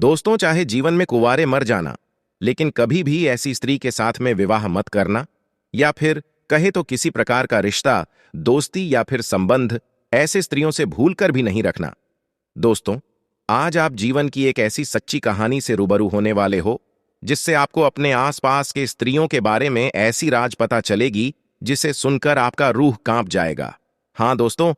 दोस्तों, चाहे जीवन में कुंवारे मर जाना, लेकिन कभी भी ऐसी स्त्री के साथ में विवाह मत करना, या फिर कहे तो किसी प्रकार का रिश्ता, दोस्ती या फिर संबंध ऐसे स्त्रियों से भूल कर भी नहीं रखना। दोस्तों, आज आप जीवन की एक ऐसी सच्ची कहानी से रूबरू होने वाले हो जिससे आपको अपने आसपास के स्त्रियों के बारे में ऐसी राज पता चलेगी जिसे सुनकर आपका रूह कांप जाएगा। हाँ दोस्तों,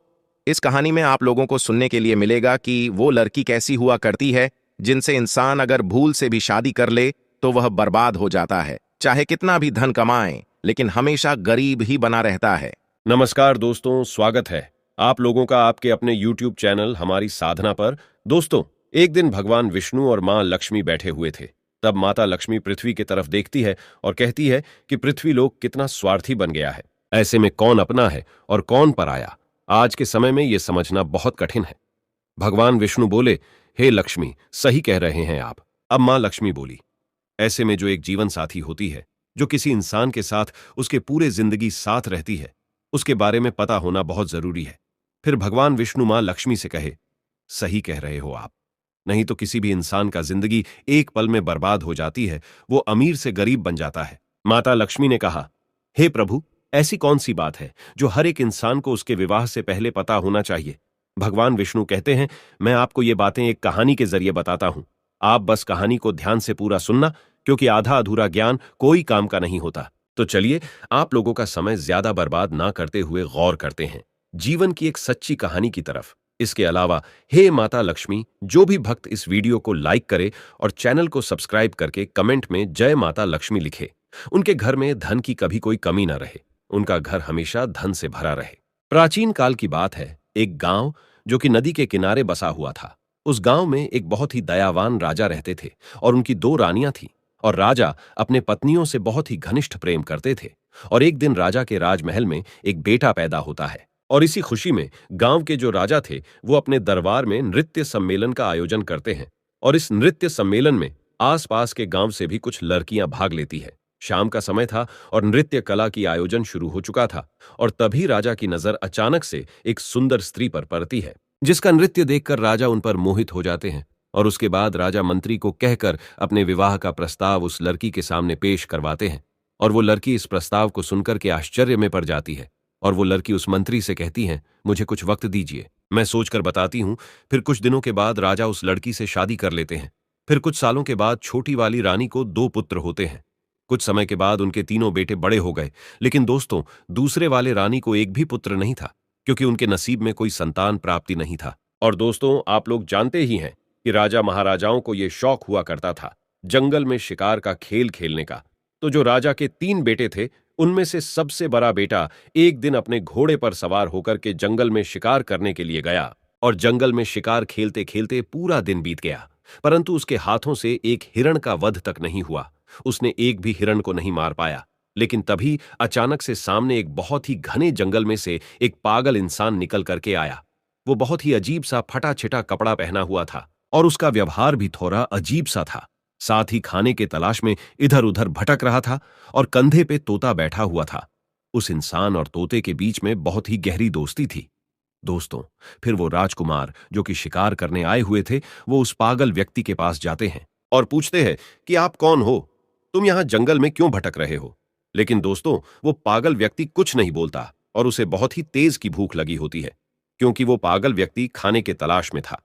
इस कहानी में आप लोगों को सुनने के लिए मिलेगा कि वो लड़की कैसी हुआ करती है जिनसे इंसान अगर भूल से भी शादी कर ले तो वह बर्बाद हो जाता है। चाहे कितना भी धन कमाए, लेकिन हमेशा गरीब ही बना रहता है। नमस्कार दोस्तों, स्वागत है आप लोगों का आपके अपने YouTube चैनल हमारी साधना पर। दोस्तों, एक दिन भगवान विष्णु और मां लक्ष्मी बैठे हुए थे। तब माता लक्ष्मी पृथ्वी की तरफ देखती है और कहती है कि पृथ्वी लोक कितना स्वार्थी बन गया है। ऐसे में कौन अपना है और कौन पराया, आज के समय में यह समझना बहुत कठिन है। भगवान विष्णु बोले, हे लक्ष्मी, सही कह रहे हैं आप। अब मां लक्ष्मी बोली, ऐसे में जो एक जीवन साथी होती है, जो किसी इंसान के साथ उसके पूरे जिंदगी साथ रहती है, उसके बारे में पता होना बहुत जरूरी है। फिर भगवान विष्णु मां लक्ष्मी से कहे, सही कह रहे हो आप, नहीं तो किसी भी इंसान का जिंदगी एक पल में बर्बाद हो जाती है, वो अमीर से गरीब बन जाता है। माता लक्ष्मी ने कहा, हे प्रभु, ऐसी कौन सी बात है जो हर एक इंसान को उसके विवाह से पहले पता होना चाहिए। भगवान विष्णु कहते हैं, मैं आपको ये बातें एक कहानी के जरिए बताता हूं। आप बस कहानी को ध्यान से पूरा सुनना, क्योंकि आधा अधूरा ज्ञान कोई काम का नहीं होता। तो चलिए, आप लोगों का समय ज्यादा बर्बाद ना करते हुए गौर करते हैं जीवन की एक सच्ची कहानी की तरफ। इसके अलावा, हे माता लक्ष्मी, जो भी भक्त इस वीडियो को लाइक करे और चैनल को सब्सक्राइब करके कमेंट में जय माता लक्ष्मी लिखे, उनके घर में धन की कभी कोई कमी ना रहे, उनका घर हमेशा धन से भरा रहे। प्राचीन काल की बात है। एक गांव जो कि नदी के किनारे बसा हुआ था। उस गांव में एक बहुत ही दयावान राजा रहते थे और उनकी 2 रानियां थीं। और राजा अपने पत्नियों से बहुत ही घनिष्ठ प्रेम करते थे। और एक दिन राजा के राजमहल में एक बेटा पैदा होता है। और इसी खुशी में गांव के जो राजा थे, वो अपने दरबार में नृत्य सम्मेलन का आयोजन करते हैं। और इस नृत्य सम्मेलन में आसपास के गांव से भी कुछ लड़कियां भाग लेती हैं। शाम का समय था और नृत्य कला की आयोजन शुरू हो चुका था। और तभी राजा की नजर अचानक से एक सुंदर स्त्री पर पड़ती है, जिसका नृत्य देखकर राजा उन पर मोहित हो जाते हैं। और उसके बाद राजा मंत्री को कहकर अपने विवाह का प्रस्ताव उस लड़की के सामने पेश करवाते हैं। और वो लड़की इस प्रस्ताव को सुनकर के आश्चर्य में पड़ जाती है। और वो लड़की उस मंत्री से कहती है, मुझे कुछ वक्त दीजिए, मैं सोचकर बताती हूं। फिर कुछ दिनों के बाद राजा उस लड़की से शादी कर लेते हैं। फिर कुछ सालों के बाद छोटी वाली रानी को 2 पुत्र होते हैं। कुछ समय के बाद उनके तीनों बेटे बड़े हो गए। लेकिन दोस्तों, दूसरे वाले रानी को एक भी पुत्र नहीं था, क्योंकि उनके नसीब में कोई संतान प्राप्ति नहीं था। और दोस्तों, आप लोग जानते ही हैं कि राजा महाराजाओं को यह शौक हुआ करता था जंगल में शिकार का खेल खेलने का। तो जो राजा के 3 बेटे थे, उनमें से सबसे बड़ा बेटा एक दिन अपने घोड़े पर सवार होकर के जंगल में शिकार करने के लिए गया। और जंगल में शिकार खेलते खेलते पूरा दिन बीत गया, परंतु उसके हाथों से एक हिरण का वध तक नहीं हुआ। उसने एक भी हिरण को नहीं मार पाया। लेकिन तभी अचानक से सामने एक बहुत ही घने जंगल में से एक पागल इंसान निकल करके आया। वो बहुत ही अजीब सा फटा छिटा कपड़ा पहना हुआ था और उसका व्यवहार भी थोड़ा अजीब सा था। साथ ही खाने के तलाश में इधर उधर भटक रहा था और कंधे पे तोता बैठा हुआ था। उस इंसान और तोते के बीच में बहुत ही गहरी दोस्ती थी। दोस्तों, फिर वो राजकुमार जो कि शिकार करने आए हुए थे, वो उस पागल व्यक्ति के पास जाते हैं और पूछते हैं कि आप कौन हो, तुम यहां जंगल में क्यों भटक रहे हो। लेकिन दोस्तों, वो पागल व्यक्ति कुछ नहीं बोलता और उसे बहुत ही तेज की भूख लगी होती है, क्योंकि वो पागल व्यक्ति खाने के तलाश में था।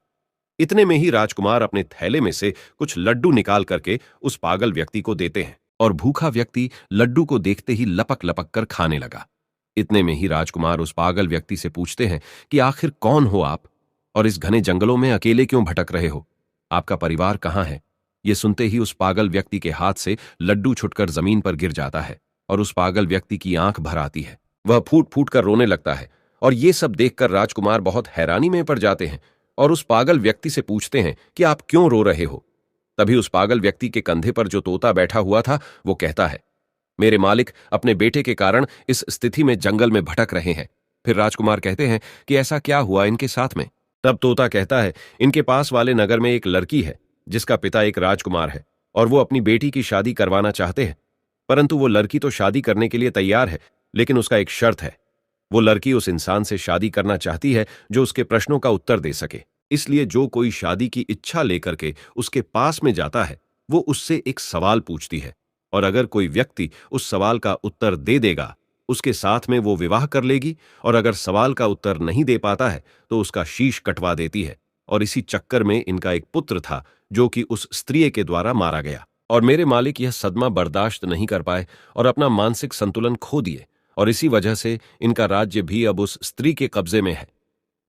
इतने में ही राजकुमार अपने थैले में से कुछ लड्डू निकाल करके उस पागल व्यक्ति को देते हैं और भूखा व्यक्ति लड्डू को देखते ही लपक लपक कर खाने लगा। इतने में ही राजकुमार उस पागल व्यक्ति से पूछते हैं कि आखिर कौन हो आप और इस घने जंगलों में अकेले क्यों भटक रहे हो, आपका परिवार कहाँ है। ये सुनते ही उस पागल व्यक्ति के हाथ से लड्डू छुटकर जमीन पर गिर जाता है और उस पागल व्यक्ति की आंख भर आती है। वह फूट फूट कर रोने लगता है। और ये सब देखकर राजकुमार बहुत हैरानी में पड़ जाते हैं और उस पागल व्यक्ति से पूछते हैं कि आप क्यों रो रहे हो। तभी उस पागल व्यक्ति के कंधे पर जो तोता बैठा हुआ था, वो कहता है, मेरे मालिक अपने बेटे के कारण इस स्थिति में जंगल में भटक रहे हैं। फिर राजकुमार कहते हैं कि ऐसा क्या हुआ इनके साथ में। तब तोता कहता है, इनके पास वाले नगर में एक लड़की है जिसका पिता एक राजकुमार है और वो अपनी बेटी की शादी करवाना चाहते हैं। परंतु वो लड़की तो शादी करने के लिए तैयार है, लेकिन उसका एक शर्त है। वो लड़की उस इंसान से शादी करना चाहती है जो उसके प्रश्नों का उत्तर दे सके। इसलिए जो कोई शादी की इच्छा लेकर के उसके पास में जाता है, वो उससे एक सवाल पूछती है, और अगर कोई व्यक्ति उस सवाल का उत्तर दे देगा, उसके साथ में वो विवाह कर लेगी, और अगर सवाल का उत्तर नहीं दे पाता है तो उसका शीश कटवा देती है। और इसी चक्कर में इनका एक पुत्र था जो कि उस स्त्री के द्वारा मारा गया। और मेरे मालिक यह सदमा बर्दाश्त नहीं कर पाए और अपना मानसिक संतुलन खो दिए, और इसी वजह से इनका राज्य भी अब उस स्त्री के कब्जे में है।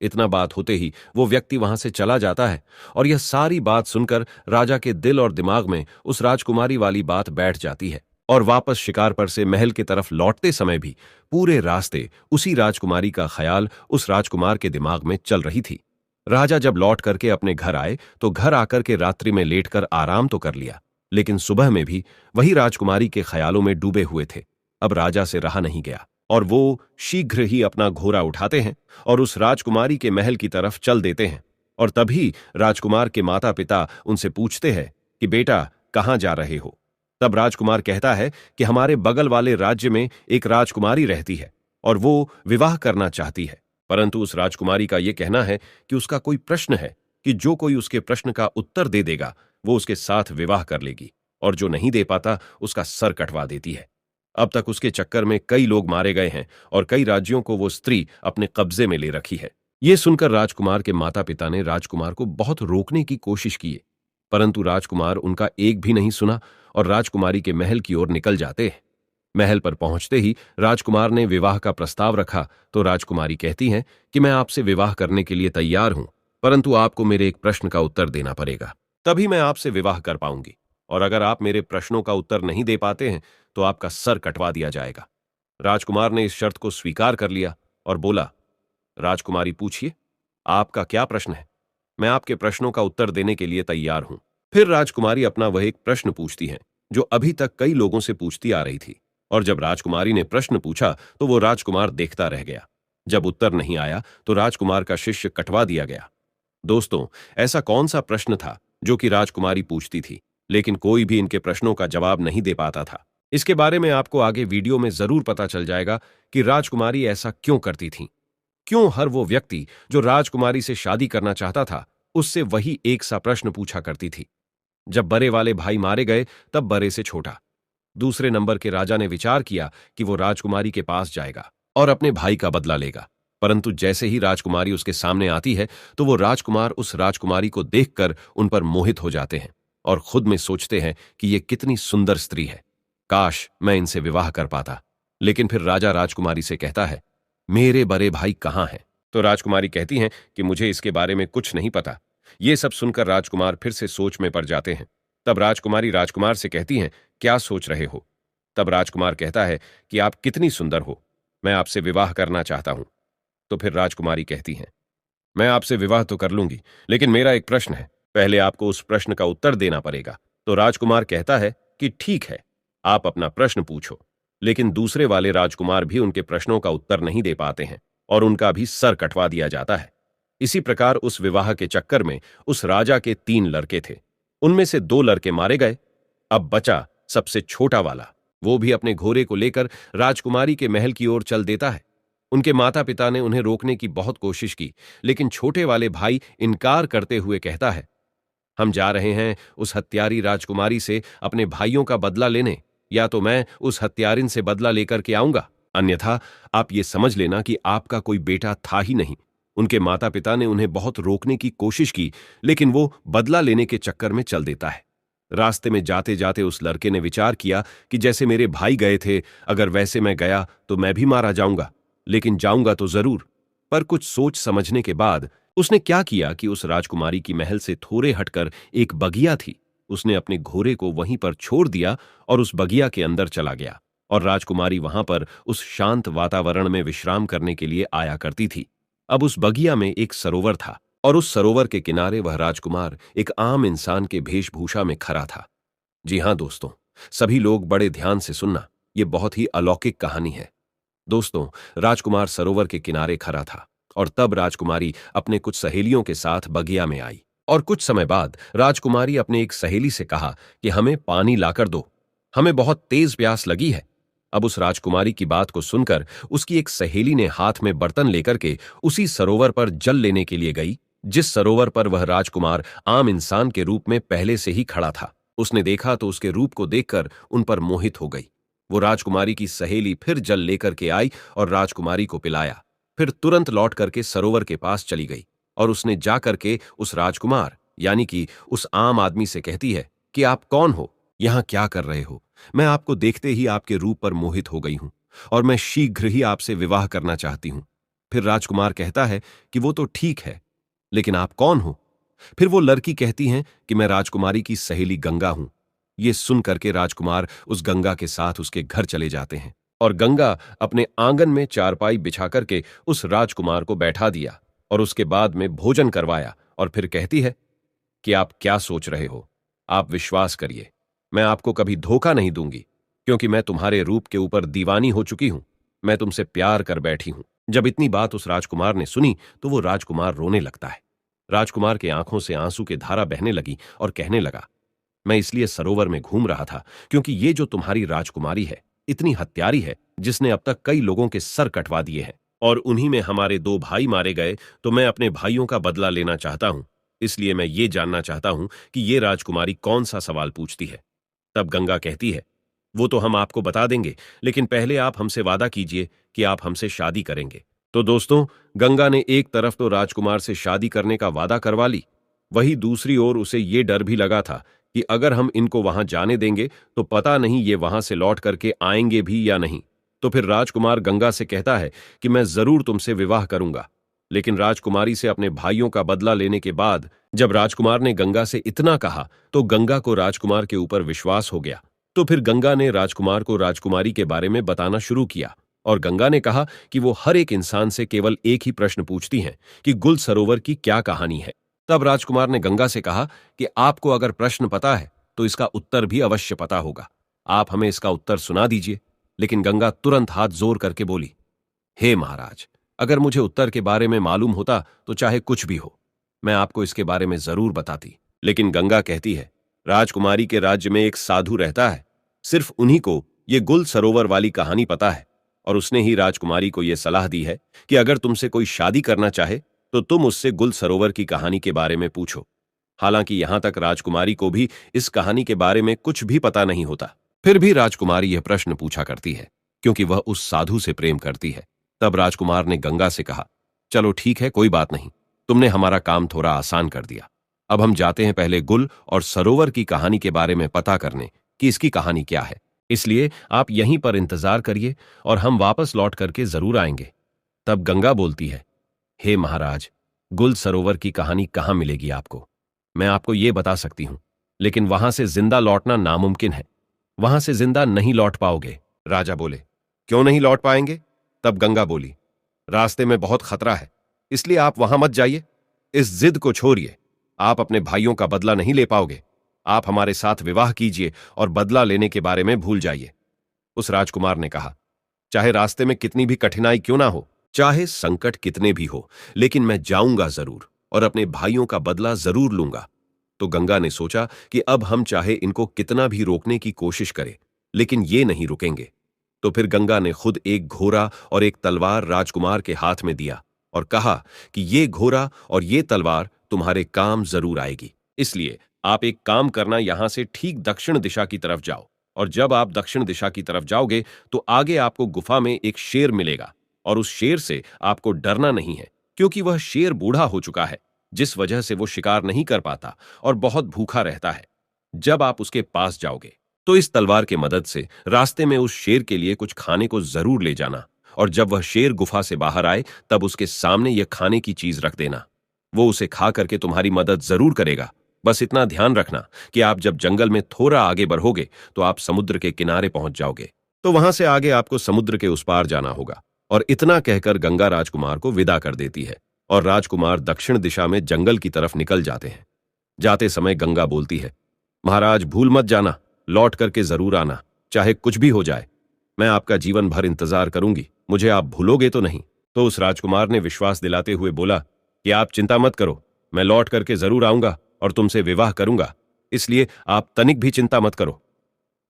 इतना बात होते ही वो व्यक्ति वहां से चला जाता है, और यह सारी बात सुनकर राजा के दिल और दिमाग में उस राजकुमारी वाली बात बैठ जाती है। और वापस शिकार पर से महल की तरफ लौटते समय भी पूरे रास्ते उसी राजकुमारी का ख्याल उस राजकुमार के दिमाग में चल रही थी। राजा जब लौट करके अपने घर आए तो घर आकर के रात्रि में लेटकर आराम तो कर लिया, लेकिन सुबह में भी वही राजकुमारी के ख्यालों में डूबे हुए थे। अब राजा से रहा नहीं गया, और वो शीघ्र ही अपना घोड़ा उठाते हैं और उस राजकुमारी के महल की तरफ चल देते हैं। और तभी राजकुमार के माता पिता उनसे पूछते हैं कि बेटा, कहाँ जा रहे हो? तब राजकुमार कहता है कि हमारे बगल वाले राज्य में एक राजकुमारी रहती है और वो विवाह करना चाहती है, परंतु उस राजकुमारी का यह कहना है कि उसका कोई प्रश्न है कि जो कोई उसके प्रश्न का उत्तर दे देगा वो उसके साथ विवाह कर लेगी, और जो नहीं दे पाता उसका सर कटवा देती है। अब तक उसके चक्कर में कई लोग मारे गए हैं और कई राज्यों को वो स्त्री अपने कब्जे में ले रखी है। ये सुनकर राजकुमार के माता पिता ने राजकुमार को बहुत रोकने की कोशिश की, परंतु राजकुमार उनका एक भी नहीं सुना और राजकुमारी के महल की ओर निकल जाते हैं। महल पर पहुंचते ही राजकुमार ने विवाह का प्रस्ताव रखा तो राजकुमारी कहती हैं कि मैं आपसे विवाह करने के लिए तैयार हूं, परंतु आपको मेरे एक प्रश्न का उत्तर देना पड़ेगा, तभी मैं आपसे विवाह कर पाऊंगी, और अगर आप मेरे प्रश्नों का उत्तर नहीं दे पाते हैं तो आपका सर कटवा दिया जाएगा। राजकुमार ने इस शर्त को स्वीकार कर लिया और बोला, राजकुमारी पूछिए, आपका क्या प्रश्न है? मैं आपके प्रश्नों का उत्तर देने के लिए तैयार हूं। फिर राजकुमारी अपना वह एक प्रश्न पूछती है जो अभी तक कई लोगों से पूछती आ रही थी, और जब राजकुमारी ने प्रश्न पूछा तो वो राजकुमार देखता रह गया। जब उत्तर नहीं आया तो राजकुमार का शिष्य कटवा दिया गया। दोस्तों, ऐसा कौन सा प्रश्न था जो कि राजकुमारी पूछती थी, लेकिन कोई भी इनके प्रश्नों का जवाब नहीं दे पाता था? इसके बारे में आपको आगे वीडियो में जरूर पता चल जाएगा कि राजकुमारी ऐसा क्यों करती थी, क्यों हर वो व्यक्ति जो राजकुमारी से शादी करना चाहता था उससे वही एक सा प्रश्न पूछा करती थी। जब बड़े वाले भाई मारे गए तब बड़े से छोटा, दूसरे नंबर के राजा ने विचार किया कि वो राजकुमारी के पास जाएगा और अपने भाई का बदला लेगा, परंतु जैसे ही राजकुमारी उसके सामने आती है तो वो राजकुमार उस राजकुमारी को देखकर उन पर मोहित हो जाते हैं और खुद में सोचते हैं कि ये कितनी सुंदर स्त्री है, काश मैं इनसे विवाह कर पाता। लेकिन फिर राजा राजकुमारी से कहता है, मेरे बड़े भाई कहाँ हैं? तो राजकुमारी कहती हैं कि मुझे इसके बारे में कुछ नहीं पता। ये सब सुनकर राजकुमार फिर से सोच में पड़ जाते हैं। तब राजकुमारी राजकुमार से कहती हैं, क्या सोच रहे हो? तब राजकुमार कहता है कि आप कितनी सुंदर हो, मैं आपसे विवाह करना चाहता हूं। तो फिर राजकुमारी कहती हैं, मैं आपसे विवाह तो कर लूंगी, लेकिन मेरा एक प्रश्न है, पहले आपको उस प्रश्न का उत्तर देना पड़ेगा। तो राजकुमार कहता है कि ठीक है, आप अपना प्रश्न पूछो। लेकिन दूसरे वाले राजकुमार भी उनके प्रश्नों का उत्तर नहीं दे पाते हैं और उनका भी सर कटवा दिया जाता है। इसी प्रकार उस विवाह के चक्कर में उस राजा के 3 लड़के थे, उनमें से 2 लड़के मारे गए। अब बचा सबसे छोटा वाला, वो भी अपने घोड़े को लेकर राजकुमारी के महल की ओर चल देता है। उनके माता पिता ने उन्हें रोकने की बहुत कोशिश की, लेकिन छोटे वाले भाई इनकार करते हुए कहता है, हम जा रहे हैं उस हत्यारी राजकुमारी से अपने भाइयों का बदला लेने, या तो मैं उस हत्यारिन से बदला लेकर के आऊंगा, अन्यथा आप ये समझ लेना कि आपका कोई बेटा था ही नहीं। उनके माता पिता ने उन्हें बहुत रोकने की कोशिश की, लेकिन वो बदला लेने के चक्कर में चल देता है। रास्ते में जाते जाते उस लड़के ने विचार किया कि जैसे मेरे भाई गए थे, अगर वैसे मैं गया तो मैं भी मारा जाऊंगा, लेकिन जाऊंगा तो जरूर। पर कुछ सोच समझने के बाद उसने क्या किया कि उस राजकुमारी की महल से थोड़े हटकर एक बगिया थी, उसने अपने घोड़े को वहीं पर छोड़ दिया और उस बगिया के अंदर चला गया। और राजकुमारी वहां पर उस शांत वातावरण में विश्राम करने के लिए आया करती थी। अब उस बगिया में एक सरोवर था और उस सरोवर के किनारे वह राजकुमार एक आम इंसान के वेशभूषा में खड़ा था। जी हां दोस्तों, सभी लोग बड़े ध्यान से सुनना, यह बहुत ही अलौकिक कहानी है। दोस्तों, राजकुमार सरोवर के किनारे खड़ा था और तब राजकुमारी अपने कुछ सहेलियों के साथ बगिया में आई। और कुछ समय बाद राजकुमारी अपने एक सहेली से कहा कि हमें पानी लाकर दो, हमें बहुत तेज प्यास लगी है। अब उस राजकुमारी की बात को सुनकर उसकी एक सहेली ने हाथ में बर्तन लेकर के उसी सरोवर पर जल लेने के लिए गई जिस सरोवर पर वह राजकुमार आम इंसान के रूप में पहले से ही खड़ा था। उसने देखा तो उसके रूप को देखकर उन पर मोहित हो गई। वो राजकुमारी की सहेली फिर जल लेकर के आई और राजकुमारी को पिलाया। फिर तुरंत लौट करके सरोवर के पास चली गई और उसने जा करके उस राजकुमार यानी कि उस आम आदमी से कहती है कि आप कौन हो, यहां क्या कर रहे हो? मैं आपको देखते ही आपके रूप पर मोहित हो गई हूं और मैं शीघ्र ही आपसे विवाह करना चाहती हूं। फिर राजकुमार कहता है कि वो तो ठीक है, लेकिन आप कौन हो? फिर वो लड़की कहती हैं कि मैं राजकुमारी की सहेली गंगा हूं। ये सुन करके राजकुमार उस गंगा के साथ उसके घर चले जाते हैं और गंगा अपने आंगन में चारपाई बिछा करके उस राजकुमार को बैठा दिया और उसके बाद में भोजन करवाया और फिर कहती है कि आप क्या सोच रहे हो? आप विश्वास करिए, मैं आपको कभी धोखा नहीं दूंगी, क्योंकि मैं तुम्हारे रूप के ऊपर दीवानी हो चुकी हूं। मैं तुमसे प्यार कर बैठी हूं। जब इतनी बात उस राजकुमार ने सुनी तो वो राजकुमार रोने लगता है। राजकुमार के आंखों से आंसू की धारा बहने लगी और कहने लगा, मैं इसलिए सरोवर में घूम रहा था क्योंकि ये जो तुम्हारी राजकुमारी है इतनी हत्यारी है, जिसने अब तक कई लोगों के सर कटवा दिए हैं और उन्हीं में हमारे 2 भाई मारे गए। तो मैं अपने भाइयों का बदला लेना चाहता हूं। इसलिए मैं ये जानना चाहता हूं कि ये राजकुमारी कौन सा सवाल पूछती है। तब गंगा कहती है, वो तो हम आपको बता देंगे, लेकिन पहले आप हमसे वादा कीजिए कि आप हमसे शादी करेंगे। तो दोस्तों, गंगा ने एक तरफ तो राजकुमार से शादी करने का वादा करवा ली, वहीं दूसरी ओर उसे ये डर भी लगा था कि अगर हम इनको वहां जाने देंगे तो पता नहीं ये वहां से लौट करके आएंगे भी या नहीं। तो फिर राजकुमार गंगा से कहता है कि मैं जरूर तुमसे विवाह करूंगा। लेकिन राजकुमारी से अपने भाइयों का बदला लेने के बाद जब राजकुमार ने गंगा से इतना कहा तो गंगा को राजकुमार के ऊपर विश्वास हो गया। तो फिर गंगा ने राजकुमार को राजकुमारी के बारे में बताना शुरू किया और गंगा ने कहा कि वो हर एक इंसान से केवल एक ही प्रश्न पूछती हैं कि गुल सरोवर की क्या कहानी है। तब राजकुमार ने गंगा से कहा कि आपको अगर प्रश्न पता है तो इसका उत्तर भी अवश्य पता होगा, आप हमें इसका उत्तर सुना दीजिए। लेकिन गंगा तुरंत हाथ जोर करके बोली, हे महाराज, अगर मुझे उत्तर के बारे में मालूम होता तो चाहे कुछ भी हो, मैं आपको इसके बारे में जरूर बताती। लेकिन गंगा कहती है, राजकुमारी के राज्य में एक साधु रहता है, सिर्फ उन्हीं को ये गुल सरोवर वाली कहानी पता है और उसने ही राजकुमारी को यह सलाह दी है कि अगर तुमसे कोई शादी करना चाहे तो तुम उससे गुल सरोवर की कहानी के बारे में पूछो। हालांकि यहां तक राजकुमारी को भी इस कहानी के बारे में कुछ भी पता नहीं होता, फिर भी राजकुमारी यह प्रश्न पूछा करती है क्योंकि वह उस साधु से प्रेम करती है। तब राजकुमार ने गंगा से कहा, चलो ठीक है, कोई बात नहीं, तुमने हमारा काम थोड़ा आसान कर दिया। अब हम जाते हैं पहले गुल और सरोवर की कहानी के बारे में पता करने कि इसकी कहानी क्या है। इसलिए आप यहीं पर इंतजार करिए और हम वापस लौट करके जरूर आएंगे। तब गंगा बोलती है, हे महाराज, गुल सरोवर की कहानी कहां मिलेगी आपको? मैं आपको यह बता सकती हूं, लेकिन वहां से जिंदा लौटना नामुमकिन है। वहां से जिंदा नहीं लौट पाओगे। राजा बोले, क्यों नहीं लौट पाएंगे? तब गंगा बोली, रास्ते में बहुत खतरा है, इसलिए आप वहां मत जाइए। इस जिद को छोड़िए, आप अपने भाइयों का बदला नहीं ले पाओगे। आप हमारे साथ विवाह कीजिए और बदला लेने के बारे में भूल जाइए। उस राजकुमार ने कहा, चाहे रास्ते में कितनी भी कठिनाई क्यों ना हो, चाहे संकट कितने भी हो, लेकिन मैं जाऊंगा जरूर और अपने भाइयों का बदला जरूर लूंगा। तो गंगा ने सोचा कि अब हम चाहे इनको कितना भी रोकने की कोशिश करें, लेकिन ये नहीं रुकेंगे। तो फिर गंगा ने खुद एक घोड़ा और एक तलवार राजकुमार के हाथ में दिया और कहा कि ये घोड़ा और ये तलवार तुम्हारे काम जरूर आएगी। इसलिए आप एक काम करना, यहां से ठीक दक्षिण दिशा की तरफ जाओ और जब आप दक्षिण दिशा की तरफ जाओगे तो आगे आपको गुफा में एक शेर मिलेगा और उस शेर से आपको डरना नहीं है, क्योंकि वह शेर बूढ़ा हो चुका है, जिस वजह से वो शिकार नहीं कर पाता और बहुत भूखा रहता है। जब आप उसके पास जाओगे तो इस तलवार के मदद से रास्ते में उस शेर के लिए कुछ खाने को जरूर ले जाना और जब वह शेर गुफा से बाहर आए तब उसके सामने यह खाने की चीज रख देना। वो उसे खा करके तुम्हारी मदद जरूर करेगा। बस इतना ध्यान रखना कि आप जब जंगल में थोड़ा आगे बढ़ोगे तो आप समुद्र के किनारे पहुंच जाओगे, तो वहां से आगे आपको समुद्र के उस पार जाना होगा। और इतना कहकर गंगा राजकुमार को विदा कर देती है और राजकुमार दक्षिण दिशा में जंगल की तरफ निकल जाते हैं। जाते समय गंगा बोलती है, महाराज भूल मत जाना, लौट करके जरूर आना, चाहे कुछ भी हो जाए। मैं आपका जीवन भर इंतजार करूंगी, मुझे आप भूलोगे तो नहीं? तो उस राजकुमार ने विश्वास दिलाते हुए बोला कि आप चिंता मत करो, मैं लौट करके जरूर आऊंगा और तुमसे विवाह करूंगा, इसलिए आप तनिक भी चिंता मत करो।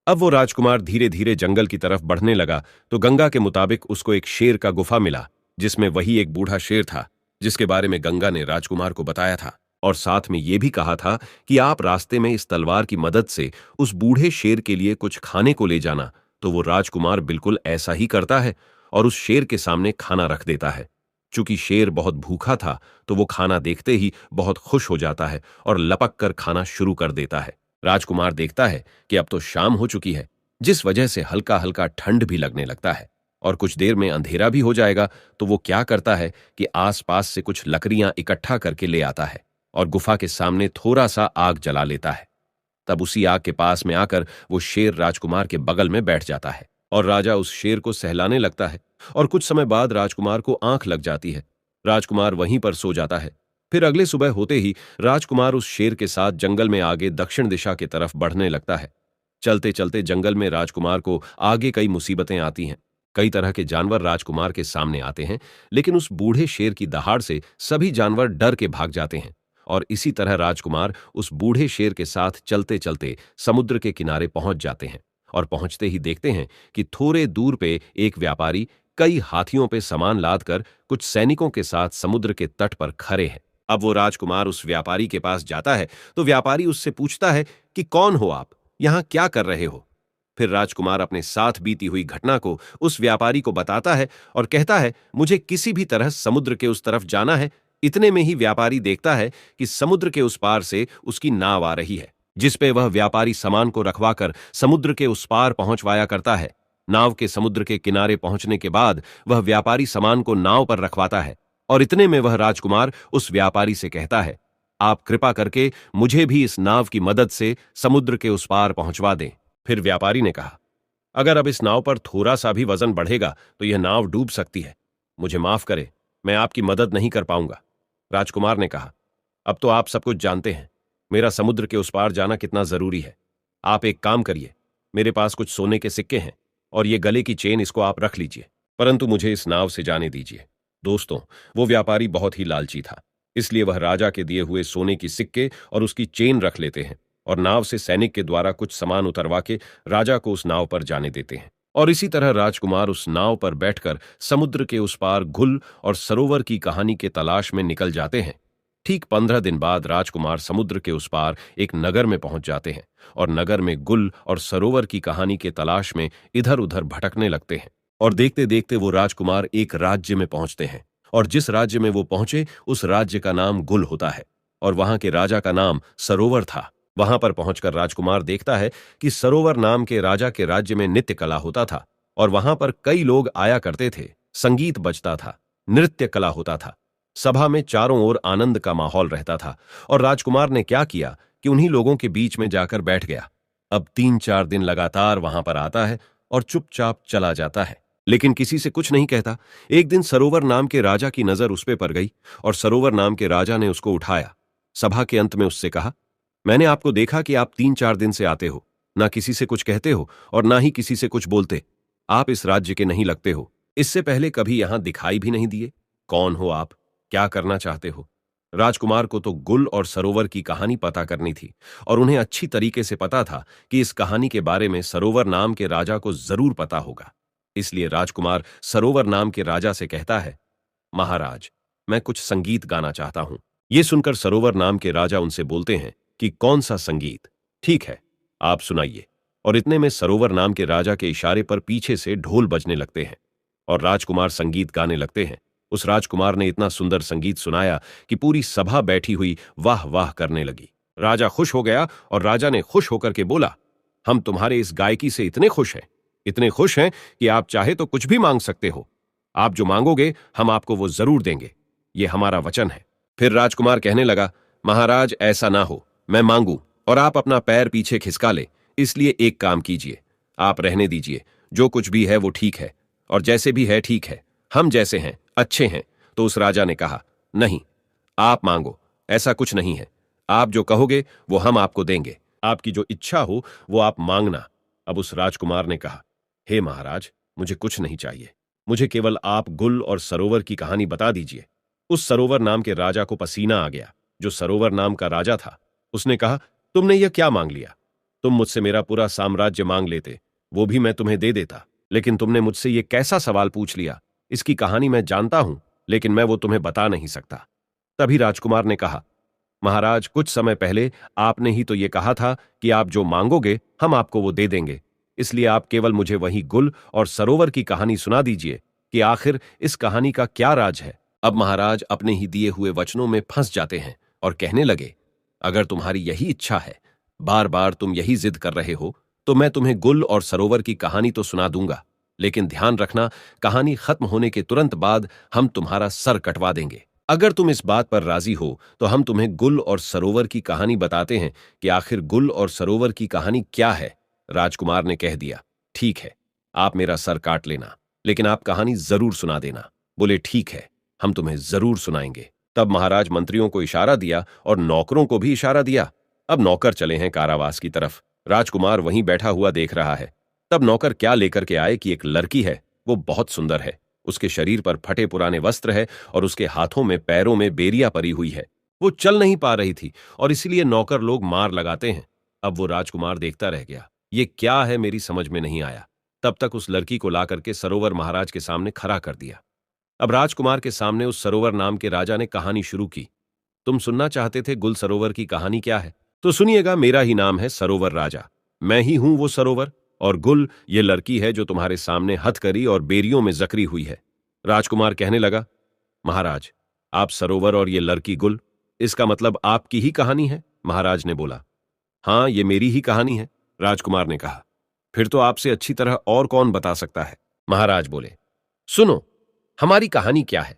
अब वो राजकुमार धीरे धीरे जंगल की तरफ बढ़ने लगा तो गंगा के मुताबिक उसको एक शेर का गुफा मिला, जिसमें वही एक बूढ़ा शेर था जिसके बारे में गंगा ने राजकुमार को बताया था, और साथ में ये भी कहा था कि आप रास्ते में इस तलवार की मदद से उस बूढ़े शेर के लिए कुछ खाने को ले जाना। तो वो राजकुमार बिल्कुल ऐसा ही करता है और उस शेर के सामने खाना रख देता है। चूंकि शेर बहुत भूखा था, तो वो खाना देखते ही बहुत खुश हो जाता है और लपक कर खाना शुरू कर देता है। राजकुमार देखता है कि अब तो शाम हो चुकी है, जिस वजह से हल्का हल्का ठंड भी लगने लगता है और कुछ देर में अंधेरा भी हो जाएगा। तो वो क्या करता है कि आसपास से कुछ लकड़ियां इकट्ठा करके ले आता है और गुफा के सामने थोड़ा सा आग जला लेता है। तब उसी आग के पास में आकर वो शेर राजकुमार के बगल में बैठ जाता है और राजा उस शेर को सहलाने लगता है। और कुछ समय बाद राजकुमार को आंख लग जाती है। राजकुमार वहीं पर सो जाता है। फिर अगले सुबह होते ही राजकुमार उस शेर के साथ जंगल में आगे दक्षिण दिशा की तरफ बढ़ने लगता है। चलते चलते जंगल में राजकुमार को आगे कई मुसीबतें आती हैं। कई तरह के जानवर राजकुमार के सामने आते हैं, लेकिन उस बूढ़े शेर की दहाड़ से सभी जानवर डर के भाग जाते हैं। और इसी तरह राजकुमार उस बूढ़े शेर के साथ चलते चलते समुद्र के किनारे पहुंच जाते हैं और पहुंचते ही देखते हैं कि थोड़े दूर पे एक व्यापारी कई हाथियों पे सामान लादकर कुछ सैनिकों के साथ समुद्र के तट पर खड़े हैं। अब वो राजकुमार उस व्यापारी के पास जाता है तो व्यापारी उससे पूछता है कि कौन हो आप, यहां क्या कर रहे हो। फिर राजकुमार अपने साथ बीती हुई घटना को उस व्यापारी को बताता है और कहता है, मुझे किसी भी तरह समुद्र के उस तरफ जाना है। इतने में ही व्यापारी देखता है कि समुद्र के उस पार से उसकी नाव आ रही है, जिसपे वह व्यापारी सामान को रखवाकर समुद्र के उस पार पहुंचवाया करता है। नाव के समुद्र के किनारे पहुंचने के बाद वह व्यापारी सामान को नाव पर रखवाता है और इतने में वह राजकुमार उस व्यापारी से कहता है, आप कृपा करके मुझे भी इस नाव की मदद से समुद्र के उस पार पहुंचवा दें। फिर व्यापारी ने कहा, अगर अब इस नाव पर थोड़ा सा भी वजन बढ़ेगा तो यह नाव डूब सकती है। मुझे माफ करें, मैं आपकी मदद नहीं कर पाऊंगा। राजकुमार ने कहा, अब तो आप सब कुछ जानते हैं, मेरा समुद्र के उस पार जाना कितना जरूरी है। आप एक काम करिए, मेरे पास कुछ सोने के सिक्के हैं और ये गले की चेन, इसको आप रख लीजिए, परंतु मुझे इस नाव से जाने दीजिए। दोस्तों, वो व्यापारी बहुत ही लालची था, इसलिए वह राजा के दिए हुए सोने की सिक्के और उसकी चेन रख लेते हैं और नाव से सैनिक के द्वारा कुछ सामान उतरवा के राजा को उस नाव पर जाने देते हैं। और इसी तरह राजकुमार उस नाव पर बैठकर समुद्र के उस पार गुल और सरोवर की कहानी के तलाश में निकल जाते हैं। ठीक 15 दिन बाद राजकुमार समुद्र के उस पार एक नगर में पहुंच जाते हैं और नगर में गुल और सरोवर की कहानी के तलाश में इधर उधर भटकने लगते हैं। और देखते देखते वो राजकुमार एक राज्य में पहुंचते हैं और जिस राज्य में वो पहुंचे उस राज्य का नाम गुल होता है और वहां के राजा का नाम सरोवर था। वहां पर पहुंचकर राजकुमार देखता है कि सरोवर नाम के राजा के राज्य में नृत्य कला होता था और वहां पर कई लोग आया करते थे, संगीत बजता था, नृत्य कला होता था। सभा में चारों ओर आनंद का माहौल रहता था और राजकुमार ने क्या किया कि उन्हीं लोगों के बीच में जाकर बैठ गया। अब 3-4 दिन लगातार वहां पर आता है और चुपचाप चला जाता है, लेकिन किसी से कुछ नहीं कहता। एक दिन सरोवर नाम के राजा की नजर उस पे पड़ गई और सरोवर नाम के राजा ने उसको उठाया। सभा के अंत में उससे कहा, मैंने आपको देखा कि आप 3-4 दिन से आते हो, ना किसी से कुछ कहते हो और ना ही किसी से कुछ बोलते। आप इस राज्य के नहीं लगते हो, इससे पहले कभी यहां दिखाई भी नहीं दिए। कौन हो आप, क्या करना चाहते हो? राजकुमार को तो गुल और सरोवर की कहानी पता करनी थी और उन्हें अच्छी तरीके से पता था कि इस कहानी के बारे में सरोवर नाम के राजा को जरूर पता होगा। इसलिए राजकुमार सरोवर नाम के राजा से कहता है, महाराज, मैं कुछ संगीत गाना चाहता हूं। यह सुनकर सरोवर नाम के राजा उनसे बोलते हैं कि कौन सा संगीत? ठीक है, आप सुनाइए। और इतने में सरोवर नाम के राजा के इशारे पर पीछे से ढोल बजने लगते हैं और राजकुमार संगीत गाने लगते हैं। उस राजकुमार ने इतना सुंदर संगीत सुनाया कि पूरी सभा बैठी हुई वाह वाह करने लगी। राजा खुश हो गया और राजा ने खुश होकर के बोला, हम तुम्हारे इस गायकी से इतने खुश हैं कि आप चाहे तो कुछ भी मांग सकते हो। आप जो मांगोगे हम आपको वो जरूर देंगे, ये हमारा वचन है। फिर राजकुमार कहने लगा, महाराज, ऐसा ना हो, मैं मांगू और आप अपना पैर पीछे खिसका ले, इसलिए एक काम कीजिए, आप रहने दीजिए। जो कुछ भी है वो ठीक है और जैसे भी है ठीक है, हम जैसे हैं अच्छे हैं। तो उस राजा ने कहा, नहीं, आप मांगो, ऐसा कुछ नहीं है, आप जो कहोगे वो हम आपको देंगे, आपकी जो इच्छा हो वो आप मांगना। अब उस राजकुमार ने कहा, हे महाराज, मुझे कुछ नहीं चाहिए, मुझे केवल आप गुल और सरोवर की कहानी बता दीजिए। उस सरोवर नाम के राजा को पसीना आ गया, जो सरोवर नाम का राजा था। उसने कहा, तुमने यह क्या मांग लिया? तुम मुझसे मेरा पूरा साम्राज्य मांग लेते, वो भी मैं तुम्हें दे देता, लेकिन तुमने मुझसे यह कैसा सवाल पूछ लिया? इसकी कहानी मैं जानता हूं, लेकिन मैं वो तुम्हें बता नहीं सकता। तभी राजकुमार ने कहा, महाराज, कुछ समय पहले आपने ही तो ये कहा था कि आप जो मांगोगे हम आपको वो दे देंगे। इसलिए आप केवल मुझे वही गुल और सरोवर की कहानी सुना दीजिए कि आखिर इस कहानी का क्या राज है। अब महाराज अपने ही दिए हुए वचनों में फंस जाते हैं और कहने लगे, अगर तुम्हारी यही इच्छा है, बार बार तुम यही जिद कर रहे हो, तो मैं तुम्हें गुल और सरोवर की कहानी तो सुना दूंगा, लेकिन ध्यान रखना, कहानी खत्म होने के तुरंत बाद हम तुम्हारा सर कटवा देंगे। अगर तुम इस बात पर राजी हो तो हम तुम्हें गुल और सरोवर की कहानी बताते हैं कि आखिर गुल और सरोवर की कहानी क्या है। राजकुमार ने कह दिया, ठीक है, आप मेरा सर काट लेना, लेकिन आप कहानी जरूर सुना देना। बोले, ठीक है, हम तुम्हें जरूर सुनाएंगे। तब महाराज मंत्रियों को इशारा दिया और नौकरों को भी इशारा दिया। अब नौकर चले हैं कारावास की तरफ। राजकुमार वहीं बैठा हुआ देख रहा है। तब नौकर क्या लेकर के आए कि एक लड़की है, वो बहुत सुंदर है। उसके शरीर पर फटे पुराने वस्त्र है और उसके हाथों में पैरों में बेरियां परी हुई है। वो चल नहीं पा रही थी और इसीलिए नौकर लोग मार लगाते हैं। अब वो राजकुमार देखता रह गया। ये क्या है, मेरी समझ में नहीं आया। तब तक उस लड़की को ला करके सरोवर महाराज के सामने खड़ा कर दिया। अब राजकुमार के सामने उस सरोवर नाम के राजा ने कहानी शुरू की। तुम सुनना चाहते थे गुल सरोवर की कहानी क्या है, तो सुनिएगा। मेरा ही नाम है सरोवर राजा। मैं ही हूं वो सरोवर, और गुल ये लड़की है जो तुम्हारे सामने हथकरी और बेरियों में जकरी हुई है। राजकुमार कहने लगा, महाराज, आप सरोवर और ये लड़की गुल, इसका मतलब आपकी ही कहानी है? महाराज ने बोला, हां, ये मेरी ही कहानी है। राजकुमार ने कहा, फिर तो आपसे अच्छी तरह और कौन बता सकता है? महाराज बोले, सुनो, हमारी कहानी क्या है।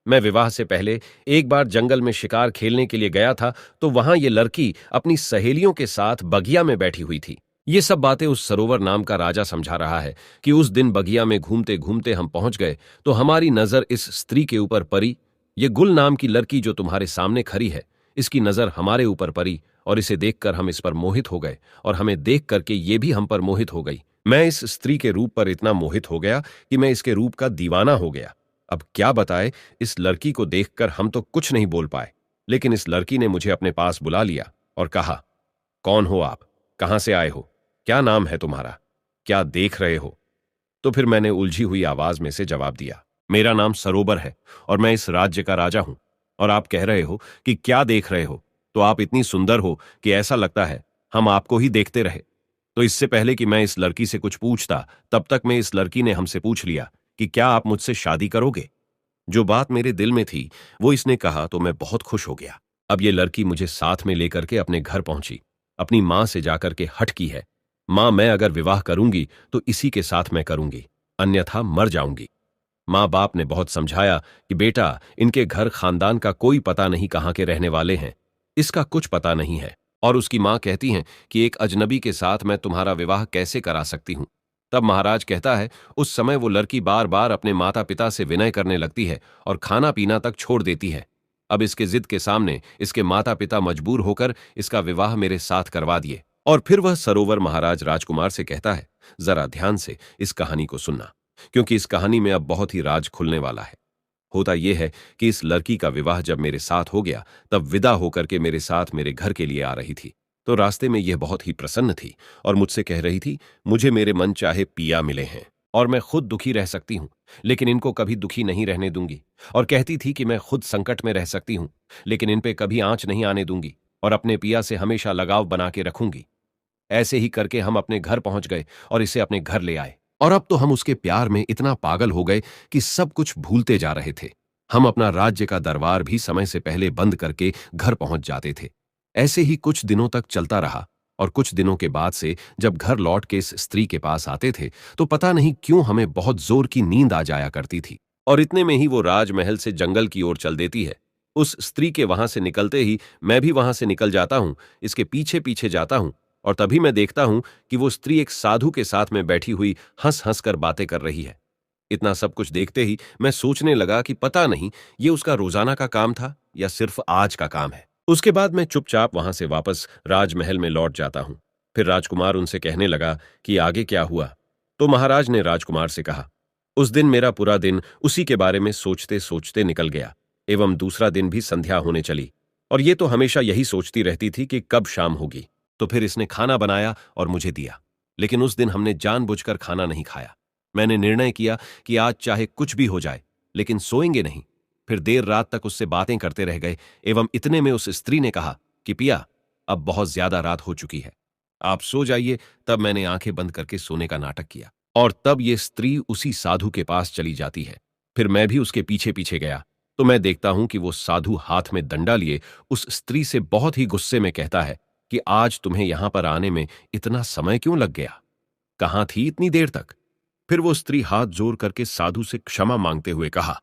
मैं विवाह से पहले एक बार जंगल में शिकार खेलने के लिए गया था, तो वहां ये लड़की अपनी सहेलियों के साथ बगिया में बैठी हुई थी। ये सब बातें उस सरोवर नाम का राजा समझा रहा है कि उस दिन बगिया में घूमते घूमते हम पहुंच गए तो हमारी नजर इस स्त्री के ऊपर पड़ी। ये गुल नाम की लड़की जो तुम्हारे सामने खड़ी है, इसकी नजर हमारे ऊपर पड़ी और इसे देखकर हम इस पर मोहित हो गए और हमें देख करके ये भी हम पर मोहित हो गई। मैं इस स्त्री के रूप पर इतना मोहित हो गया कि मैं इसके रूप का दीवाना हो गया। अब क्या बताए, इस लड़की को देखकर हम तो कुछ नहीं बोल पाए, लेकिन इस लड़की ने मुझे अपने पास बुला लिया और कहा, कौन हो आप, कहां से आए हो, क्या नाम है तुम्हारा, क्या देख रहे हो? तो फिर मैंने उलझी हुई आवाज में से जवाब दिया, मेरा नाम सरोवर है और मैं इस राज्य का राजा हूं। और आप कह रहे हो कि क्या देख रहे हो, तो आप इतनी सुंदर हो कि ऐसा लगता है हम आपको ही देखते रहे। तो इससे पहले कि मैं इस लड़की से कुछ पूछता, तब तक में इस लड़की ने हमसे पूछ लिया कि क्या आप मुझसे शादी करोगे। जो बात मेरे दिल में थी वो इसने कहा तो मैं बहुत खुश हो गया। अब ये लड़की मुझे साथ में लेकर के अपने घर पहुंची। अपनी मां से जाकर के हट की है, मां, मैं अगर विवाह करूंगी तो इसी के साथ मैं करूंगी, अन्यथा मर जाऊंगी। मां बाप ने बहुत समझाया कि बेटा, इनके घर खानदान का कोई पता नहीं कहां के रहने वाले हैं, इसका कुछ पता नहीं है। और उसकी मां कहती हैं कि एक अजनबी के साथ मैं तुम्हारा विवाह कैसे करा सकती हूं। तब महाराज कहता है, उस समय वो लड़की बार बार अपने माता पिता से विनय करने लगती है और खाना पीना तक छोड़ देती है। अब इसके जिद के सामने इसके माता पिता मजबूर होकर इसका विवाह मेरे साथ करवा दिए। और फिर वह सरोवर महाराज राजकुमार से कहता है, जरा ध्यान से इस कहानी को सुनना, क्योंकि इस कहानी में अब बहुत ही राज खुलने वाला है। होता यह है कि इस लड़की का विवाह जब मेरे साथ हो गया, तब विदा होकर के मेरे साथ मेरे घर के लिए आ रही थी। तो रास्ते में यह बहुत ही प्रसन्न थी और मुझसे कह रही थी, मुझे मेरे मन चाहे पिया मिले हैं और मैं खुद दुखी रह सकती हूं, लेकिन इनको कभी दुखी नहीं रहने दूंगी। और कहती थी कि मैं खुद संकट में रह सकती हूं, लेकिन इन पे कभी आंच नहीं आने दूंगी और अपने पिया से हमेशा लगाव बना के रखूंगी। ऐसे ही करके हम अपने घर पहुंच गए और इसे अपने घर ले आए। और अब तो हम उसके प्यार में इतना पागल हो गए कि सब कुछ भूलते जा रहे थे। हम अपना राज्य का दरबार भी समय से पहले बंद करके घर पहुंच जाते थे। ऐसे ही कुछ दिनों तक चलता रहा और कुछ दिनों के बाद से जब घर लौट के इस स्त्री के पास आते थे तो पता नहीं क्यों हमें बहुत जोर की नींद आ जाया करती थी। और इतने में ही वो राजमहल से जंगल की ओर चल देती है। उस स्त्री के वहां से निकलते ही मैं भी वहां से निकल जाता हूं, इसके पीछे पीछे जाता हूं। और तभी मैं देखता हूं कि वो स्त्री एक साधु के साथ में बैठी हुई हंस हंस कर बातें कर रही है। इतना सब कुछ देखते ही मैं सोचने लगा कि पता नहीं ये उसका रोजाना का काम था या सिर्फ आज का काम है। उसके बाद मैं चुपचाप वहां से वापस राजमहल में लौट जाता हूं। फिर राजकुमार उनसे कहने लगा कि आगे क्या हुआ। तो महाराज ने राजकुमार से कहा, उस दिन मेरा पूरा दिन उसी के बारे में सोचते सोचते निकल गया, एवं दूसरा दिन भी संध्या होने चली और ये तो हमेशा यही सोचती रहती थी कि कब शाम होगी। तो फिर इसने खाना बनाया और मुझे दिया, लेकिन उस दिन हमने जानबूझकर खाना नहीं खाया। मैंने निर्णय किया कि आज चाहे कुछ भी हो जाए, लेकिन सोएंगे नहीं। फिर देर रात तक उससे बातें करते रह गए एवं इतने में उस स्त्री ने कहा कि पिया, अब बहुत ज्यादा रात हो चुकी है, आप सो जाइए। तब मैंने आंखें बंद करके सोने का नाटक किया और तब ये स्त्री उसी साधु के पास चली जाती है। फिर मैं भी उसके पीछे पीछे गया तो मैं देखता हूं कि वो साधु हाथ में डंडा लिए उस स्त्री से बहुत ही गुस्से में कहता है कि आज तुम्हें यहां पर आने में इतना समय क्यों लग गया, कहां थी इतनी देर तक। फिर वो स्त्री हाथ जोड़ करके साधु से क्षमा मांगते हुए कहा,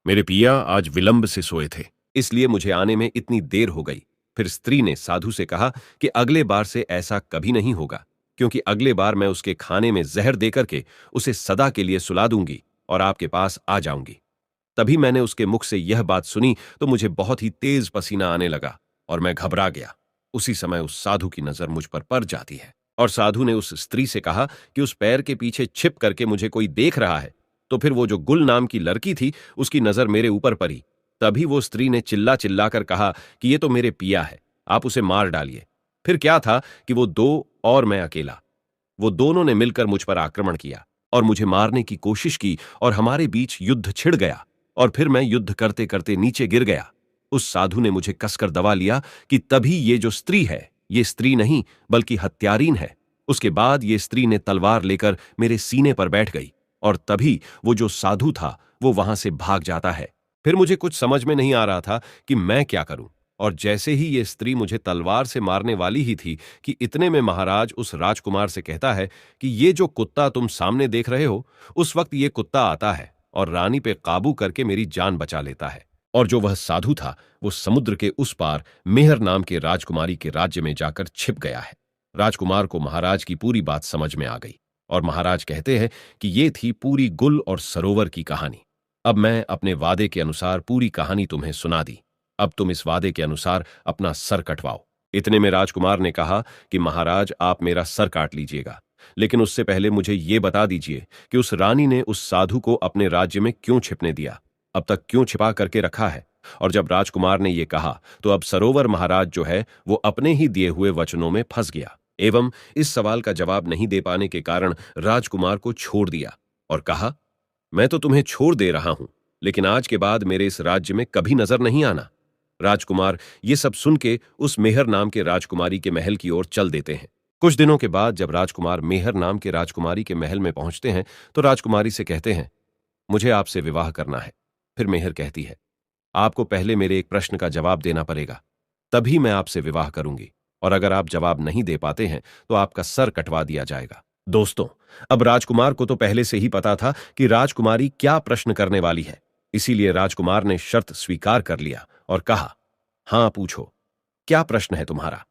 मेरे पिया आज विलंब से सोए थे, इसलिए मुझे आने में इतनी देर हो गई। फिर स्त्री ने साधु से कहा कि अगले बार से ऐसा कभी नहीं होगा, क्योंकि अगले बार मैं उसके खाने में जहर देकर के उसे सदा के लिए सुला दूंगी और आपके पास आ जाऊंगी। तभी मैंने उसके मुख से यह बात सुनी तो मुझे बहुत ही तेज पसीना आने लगा और मैं घबरा गया। उसी समय उस साधु की नजर मुझ पर पड़ जाती है और साधु ने उस स्त्री से कहा कि उस पैर के पीछे छिप करके मुझे कोई देख रहा है। तो फिर वो जो गुल नाम की लड़की थी उसकी नजर मेरे ऊपर पड़ी। तभी वो स्त्री ने चिल्ला चिल्ला कर कहा कि ये तो मेरे पिया है, आप उसे मार डालिए। फिर क्या था कि वो दो और मैं अकेला, वो दोनों ने मिलकर मुझ पर आक्रमण किया और मुझे मारने की कोशिश की और हमारे बीच युद्ध छिड़ गया और फिर मैं युद्ध करते करते नीचे गिर गया। उस साधु ने मुझे कसकर दबा लिया कि तभी ये जो स्त्री है ये स्त्री नहीं बल्कि हत्यारीन है। उसके बाद ये स्त्री ने तलवार लेकर मेरे सीने पर बैठ गई और तभी वो जो साधु था वो वहां से भाग जाता है। फिर मुझे कुछ समझ में नहीं आ रहा था कि मैं क्या करूं और जैसे ही ये स्त्री मुझे तलवार से मारने वाली ही थी कि इतने में महाराज उस राजकुमार से कहता है कि ये जो कुत्ता तुम सामने देख रहे हो, उस वक्त ये कुत्ता आता है और रानी पे काबू करके मेरी जान बचा लेता है। और जो वह साधु था वो समुद्र के उस पार मेहर नाम के राजकुमारी के राज्य में जाकर छिप गया है। राजकुमार को महाराज की पूरी बात समझ में आ गई और महाराज कहते हैं कि ये थी पूरी गुल और सरोवर की कहानी। अब मैं अपने वादे के अनुसार पूरी कहानी तुम्हें सुना दी, अब तुम इस वादे के अनुसार अपना सर कटवाओ। इतने में राजकुमार ने कहा कि महाराज आप मेरा सर काट लीजिएगा, लेकिन उससे पहले मुझे ये बता दीजिए कि उस रानी ने उस साधु को अपने राज्य में क्यों छिपने दिया, अब तक क्यों छिपा करके रखा है। और जब राजकुमार ने यह कहा तो अब सरोवर महाराज जो है वो अपने ही दिए हुए वचनों में फंस गया एवं इस सवाल का जवाब नहीं दे पाने के कारण राजकुमार को छोड़ दिया और कहा, मैं तो तुम्हें छोड़ दे रहा हूं, लेकिन आज के बाद मेरे इस राज्य में कभी नजर नहीं आना। राजकुमार ये सब सुन के उस मेहर नाम के राजकुमारी के महल की ओर चल देते हैं। कुछ दिनों के बाद जब राजकुमार मेहर नाम के राजकुमारी के महल में पहुंचते हैं तो राजकुमारी से कहते हैं, मुझे आपसे विवाह करना है। फिर मेहर कहती है, आपको पहले मेरे एक प्रश्न का जवाब देना पड़ेगा, तभी मैं आपसे विवाह करूंगी, और अगर आप जवाब नहीं दे पाते हैं तो आपका सर कटवा दिया जाएगा। दोस्तों, अब राजकुमार को तो पहले से ही पता था कि राजकुमारी क्या प्रश्न करने वाली है, इसीलिए राजकुमार ने शर्त स्वीकार कर लिया और कहा, हां पूछो, क्या प्रश्न है तुम्हारा?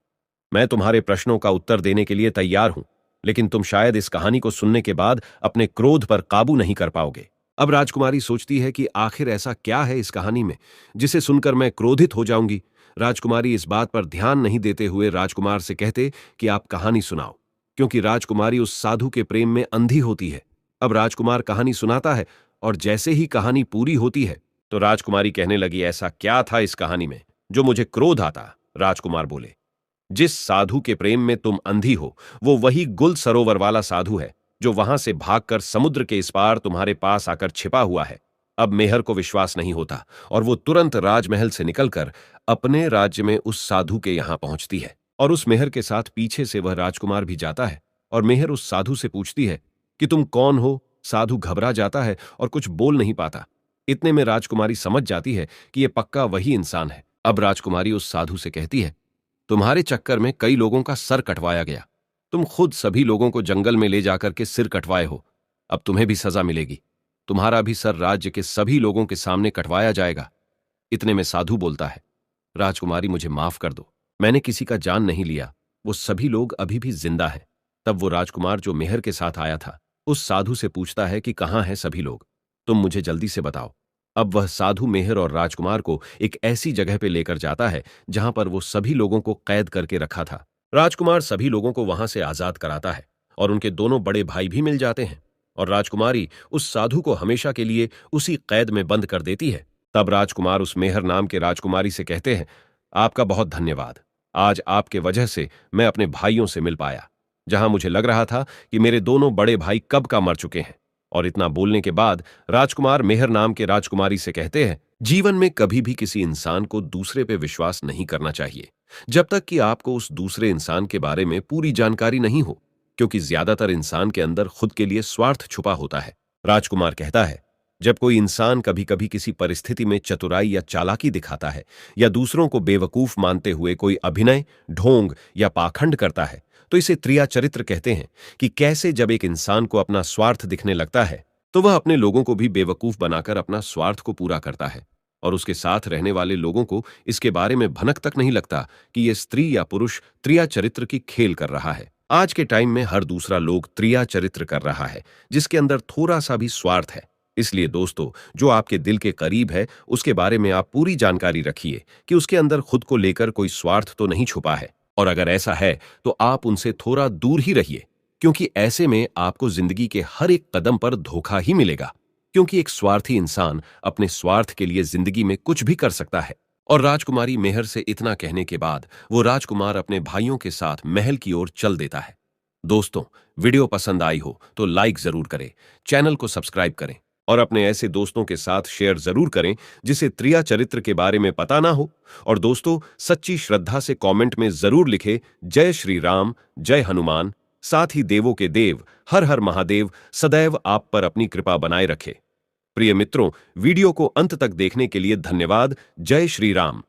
मैं तुम्हारे प्रश्नों का उत्तर देने के लिए तैयार हूं, लेकिन तुम शायद इस कहानी को सुनने के बाद अपने क्रोध पर काबू नहीं कर पाओगे। अब राजकुमारी सोचती है कि आखिर ऐसा क्या है इस कहानी में जिसे सुनकर मैं क्रोधित हो जाऊंगी। राजकुमारी इस बात पर ध्यान नहीं देते हुए राजकुमार से कहते कि आप कहानी सुनाओ, क्योंकि राजकुमारी उस साधु के प्रेम में अंधी होती है। अब राजकुमार कहानी सुनाता है और जैसे ही कहानी पूरी होती है तो राजकुमारी कहने लगी, ऐसा क्या था इस कहानी में जो मुझे क्रोध आता? राजकुमार बोले, जिस साधु के प्रेम में तुम अंधी हो वो वही गुल सरोवर वाला साधु है जो वहां से भागकर समुद्र के इस पार तुम्हारे पास आकर छिपा हुआ है। अब मेहर को विश्वास नहीं होता और वो तुरंत राजमहल से निकलकर अपने राज्य में उस साधु के यहां पहुंचती है और उस मेहर के साथ पीछे से वह राजकुमार भी जाता है और मेहर उस साधु से पूछती है कि तुम कौन हो। साधु घबरा जाता है और कुछ बोल नहीं पाता। इतने में राजकुमारी समझ जाती है कि यह पक्का वही इंसान है। अब राजकुमारी उस साधु से कहती है, तुम्हारे चक्कर में कई लोगों का सर कटवाया गया, तुम खुद सभी लोगों को जंगल में ले जाकर के सिर कटवाए हो, अब तुम्हें भी सजा मिलेगी, तुम्हारा भी सर राज्य के सभी लोगों के सामने कटवाया जाएगा। इतने में साधु बोलता है, राजकुमारी मुझे माफ कर दो, मैंने किसी का जान नहीं लिया, वो सभी लोग अभी भी जिंदा हैं। तब वो राजकुमार जो मेहर के साथ आया था उस साधु से पूछता है कि कहां हैं सभी लोग, तुम मुझे जल्दी से बताओ। अब वह साधु मेहर और राजकुमार को एक ऐसी जगह पे लेकर जाता है जहां पर वो सभी लोगों को कैद करके रखा था। राजकुमार सभी लोगों को वहां से आजाद कराता है और उनके दोनों बड़े भाई भी मिल जाते हैं और राजकुमारी उस साधु को हमेशा के लिए उसी कैद में बंद कर देती है। तब राजकुमार उस मेहर नाम के राजकुमारी से कहते हैं, आपका बहुत धन्यवाद, आज आपके वजह से मैं अपने भाइयों से मिल पाया, जहां मुझे लग रहा था कि मेरे दोनों बड़े भाई कब का मर चुके हैं। और इतना बोलने के बाद राजकुमार मेहर नाम के राजकुमारी से कहते हैं, जीवन में कभी भी किसी इंसान को दूसरे पे विश्वास नहीं करना चाहिए जब तक कि आपको उस दूसरे इंसान के बारे में पूरी जानकारी नहीं हो, क्योंकि ज्यादातर इंसान के अंदर खुद के लिए स्वार्थ छुपा होता है। राजकुमार कहता है, जब कोई इंसान कभी कभी किसी परिस्थिति में चतुराई या चालाकी दिखाता है या दूसरों को बेवकूफ मानते हुए कोई अभिनय, ढोंग या पाखंड करता है, तो इसे त्रिया चरित्र कहते हैं कि कैसे जब एक इंसान को अपना स्वार्थ दिखने लगता है तो वह अपने लोगों को भी बेवकूफ बनाकर अपना स्वार्थ को पूरा करता है, और उसके साथ रहने वाले लोगों को इसके बारे में भनक तक नहीं लगता कि यह स्त्री या पुरुष त्रिया चरित्र की खेल कर रहा है। आज के टाइम में हर दूसरा लोग त्रिया चरित्र कर रहा है जिसके अंदर थोड़ा सा भी स्वार्थ है। इसलिए दोस्तों, जो आपके दिल के करीब है उसके बारे में आप पूरी जानकारी रखिए कि उसके अंदर खुद को लेकर कोई स्वार्थ तो नहीं छुपा है, और अगर ऐसा है तो आप उनसे थोड़ा दूर ही रहिए, क्योंकि ऐसे में आपको जिंदगी के हर एक कदम पर धोखा ही मिलेगा, क्योंकि एक स्वार्थी इंसान अपने स्वार्थ के लिए जिंदगी में कुछ भी कर सकता है। और राजकुमारी मेहर से इतना कहने के बाद वो राजकुमार अपने भाइयों के साथ महल की ओर चल देता है। दोस्तों, वीडियो पसंद आई हो तो लाइक जरूर करें, चैनल को सब्सक्राइब करें और अपने ऐसे दोस्तों के साथ शेयर जरूर करें जिसे त्रिया चरित्र के बारे में पता ना हो। और दोस्तों, सच्ची श्रद्धा से कमेंट में जरूर लिखे जय श्री राम, जय हनुमान। साथ ही देवों के देव हर हर महादेव सदैव आप पर अपनी कृपा बनाए रखे। प्रिय मित्रों, वीडियो को अंत तक देखने के लिए धन्यवाद। जय श्री राम।